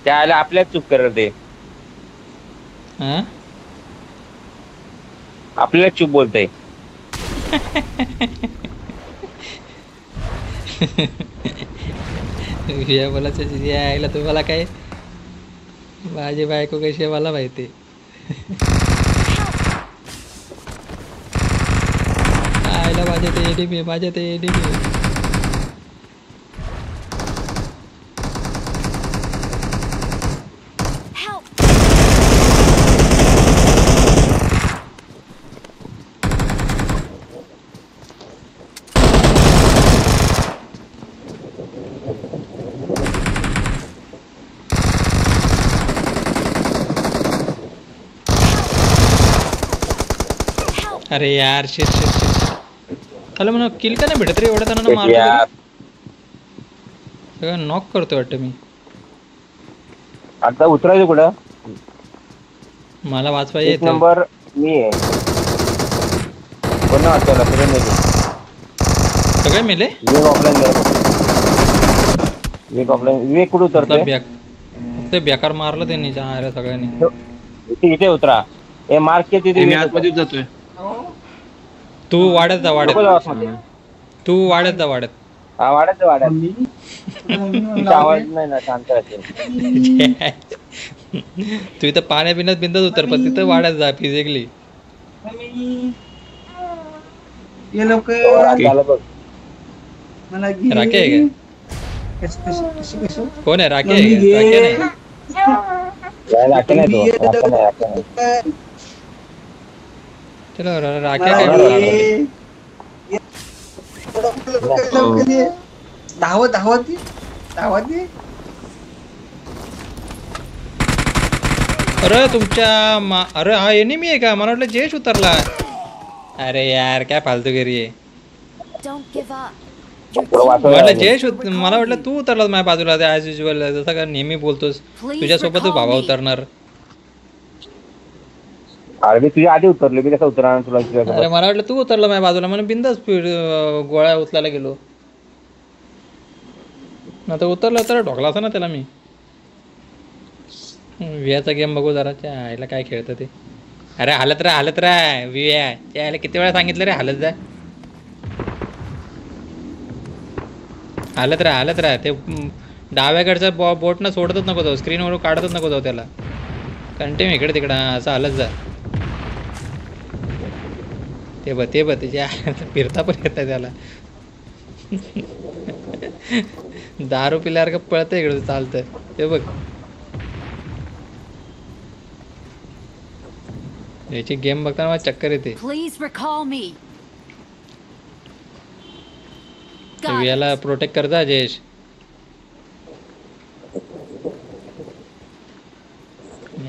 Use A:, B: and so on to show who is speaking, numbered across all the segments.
A: त्याला आपल्याच चूक करत ते
B: हा
A: आपल्याला चूप बोलतय.
B: या बोलायचं यायला तुम्हाला काय माझी बायको कशी आहे मला माहिती. आयला माझ्या ते एडीपी माझ्या ते एडीपी. अरे यार शिट शिट शिट. हॅलो म्हणा किल का नाही भेटत रे एवढ्या जणांना मारतो तरी नॉक करतोय वाटतं मी.
A: आता उतरायचं कुठं?
B: मला वाचवा
A: एक
B: येतं.
A: नंबर मी आहे. कोण वाचवला सगळे मेले.
B: सगळे मेले.
A: विवेक ऑफलाईन विवेक ऑफलाईन विवेक कुठे उतरतोय?
B: फक्त बेकार मारलं त्यांनी सगळ्यांनी.
A: इथे उतरा. हे मार्क के तिथे
C: मी आतमध्ये जातोय.
B: तू वाढत जा वाढत. तू वाढत जा वाढत.
A: हा वाढत आवाज नाही ना शांत राहते.
B: तू इथं पाण्या पिण्यात बिंदत उतर पण तिथं वाढत जा फिजिकली. राखे आहे का? कोण आहे राखे आहे का? राखे नाही. चलो राखे काय
D: धावत
B: अरे तुमच्या अरे हा एनिमी आहे का? मला वाटलं जयेश उतरला. अरे यार काय फालतूगिरी आहे. म्हटलं जयेश मला वाटलं तू उतरलास माझ्या बाजूला ॲज युजल जसं का नेहमी बोलतोस तुझ्यासोबतच भावा उतरणार.
A: अरे मी तुझ्या आधी उतरलो मी कसं उतरणार तुला?
B: अरे मला वाटलं तू उतरला माझ्या बाजूला म्हणून बिंदास गोळ्या उचलायला गेलो. आता उतरलं तर ढोकला असं ना त्याला मी. वियाचा गेम बघू जरा आईला काय खेळतं ते. अरे हालत राहा विया त्याला किती वेळा सांगितलं रे हालत जा. हालत राहा ते डाव्याकडचा बोटनं सोडतच नको जाऊ स्क्रीनवर काढतच नको जाऊ त्याला. कंटिन्यू इकडे तिकडं असं हालत जा. ते बघ त्याच्या फिरता पण येत त्याला. दारू पिल्यासारखं पळतं इकडं चालतं ते बघ. याची गेम बघताना मला चक्कर येते. याला प्रोटेक्ट करता जयेश.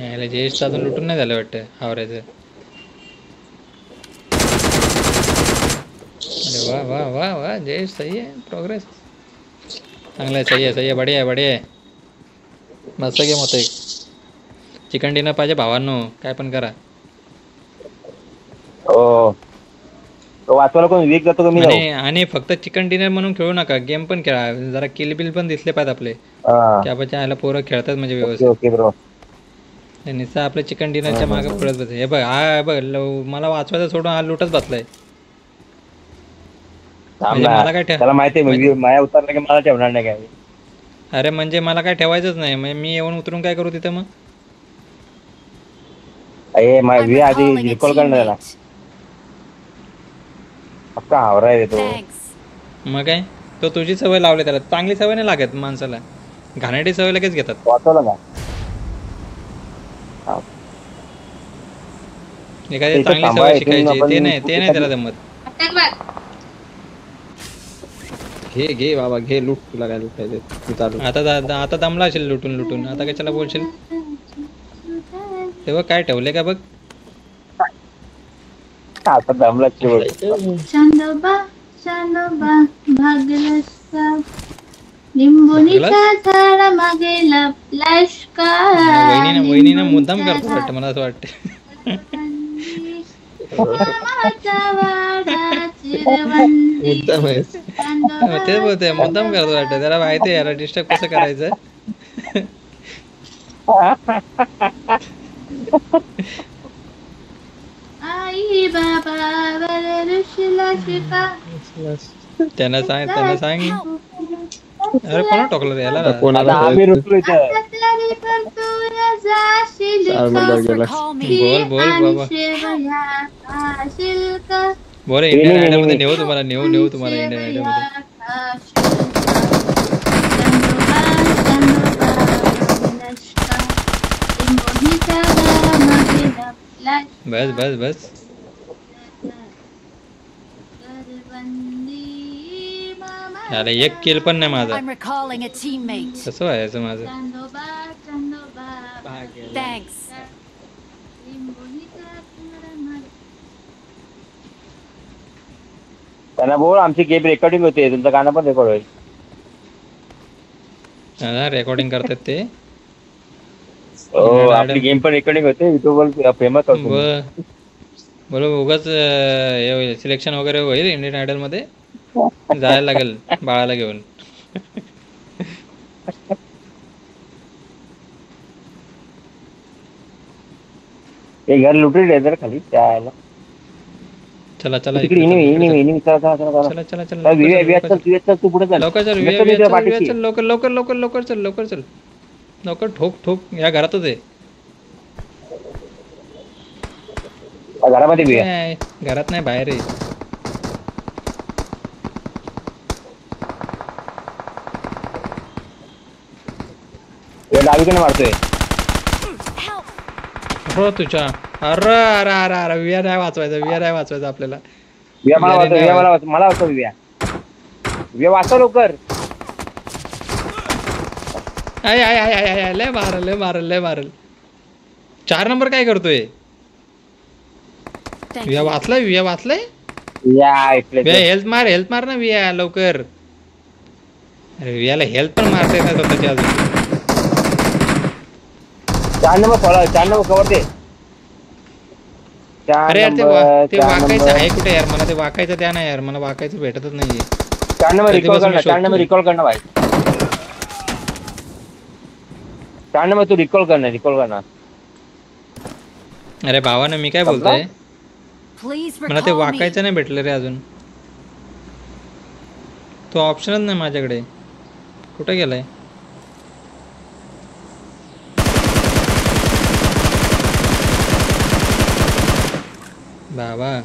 B: याला जयेश अजून लुटून नाही झालं वाटतं हावऱ्याचं. अरे वा वा वा वा जयेश सही आहे प्रोग्रेस चांगला आहे. सही आहे बढिया आहे. मस्त गेम होतं. एक चिकन डिनर पाहिजे भावांनो काय पण करा.
A: वाचवायला कोण विवेक जातो कमी
B: आणि फक्त चिकन डिनर म्हणून खेळू नका गेम पण खेळा. जरा किल बिल पण दिसले पाहिजे आपले की आपण ह्याला पोरं खेळतात म्हणजे व्यवस्थित. निस्ता आपल्या चिकन डिनरच्या मागे पळत बस. हे बघ हा बघ मला वाचवायचं सोडून हा लुटच बसलाय. मला काय
A: त्याला माहिती आहे माया उतरला की मला ठेवणार नाही काय.
B: अरे म्हणजे मला काय ठेवायचंच नाही मी येऊन उतरून काय करू तिथं मग.
A: आधी रिकॉल करणार त्याला पक्का हावरा आहे तो.
B: मग काय तो तुझी सवय लावली त्याला. चांगली सवय नाही लागत माणसाला. घाणेरडी सवय लगेच घेतात.
A: वाचवलं का?
B: एखादी चांगली सवय शिकायची ते नाही त्याला जमत.
C: घे बाबा घे लूट. तुला काय लुटायचं
B: आता दमला असेल लुटून आता कशाला बोलशील. तेव्हा काय ठेवले का बघ.
A: आता दमला
E: चांदोबा भागला लिंबोनीच्या झाडा मागे लपलास का.
B: वहिनीने मुद्दाम करतो वाटतं मला असं वाटतं. तेच बोलते मुद्दाम करतो वाटतं त्याला माहिती आहे याला डिस्टर्ब कसं करायचं.
E: आई बाबा रुसला शिका
B: त्यांना सांग अरे कोणा टोकलं रे याला
C: कोणाला
A: आम्ही रुसलो इथं.
E: आता तरी पण तू जाशील
C: चार
E: का?
C: नंबर गेला.
B: बोल बाबा.
E: शेवया खाशील का?
B: बोल इंडियन आयडल मध्ये नेऊ तुम्हाला नेऊ तुम्हाला इंडियन आयडल मध्ये बस याला एक किल पण नाही माझा
D: I'm recalling a teammate.
B: कसं व्हायचं माझं
D: Thanks.
A: त्यांना बोल आमची गेम रेकॉर्डिंग होते, तुमचं गाणं पण रेकॉर्ड होईल.
B: रेकॉर्डिंग करतात ते
A: हो आपली गेम पण रेकॉर्डिंग होते, युट्यूबवर फेमस होतो.
B: बोल उगाच सिलेक्शन वगैरे होईल इंडियन आयडल मध्ये जायला लागेल बाळाला घेऊन.
A: हे घर लुटेल आहे जर खाली त्याला.
B: चला
A: तिकडे इनी चला तू पुढे चल.
B: लवकर चल लवकर ठोक या घरातच आहे.
A: घरामध्ये बिया
B: नाही, घरात नाही बाहेर आहे.
A: डावीकडे मारतोय.
B: हो तुझ्या अरे विया नाही वाचवायचा आपल्याला.
A: मला वाचव विया वाचव लवकर.
B: लय मारल 4 नंबर काय करतोय. विया वाचलाय हेल्थ मार ना विया लवकर. अरे वियाला हेल्थ पण मारता ना स्वतःची अजून.
A: 4 नंबर कवर दे.
B: अरे यार ते वाकायचं आहे कुठे यार, मला ते वाकायचं द्या ना यार, मला वाकायचं भेटतच नाहीये.
A: 4 नंबर रिकॉल करणं भाई. 4 नंबर तू रिकॉल करणार.
B: अरे भावानं मी काय बोलतोय,
D: Please
B: मला ते
D: recall me.
B: वाकायचं नाही भेटलं रे अजून. तो ऑप्शनच नाही माझ्याकडे. कुठे गेलाय बाबा.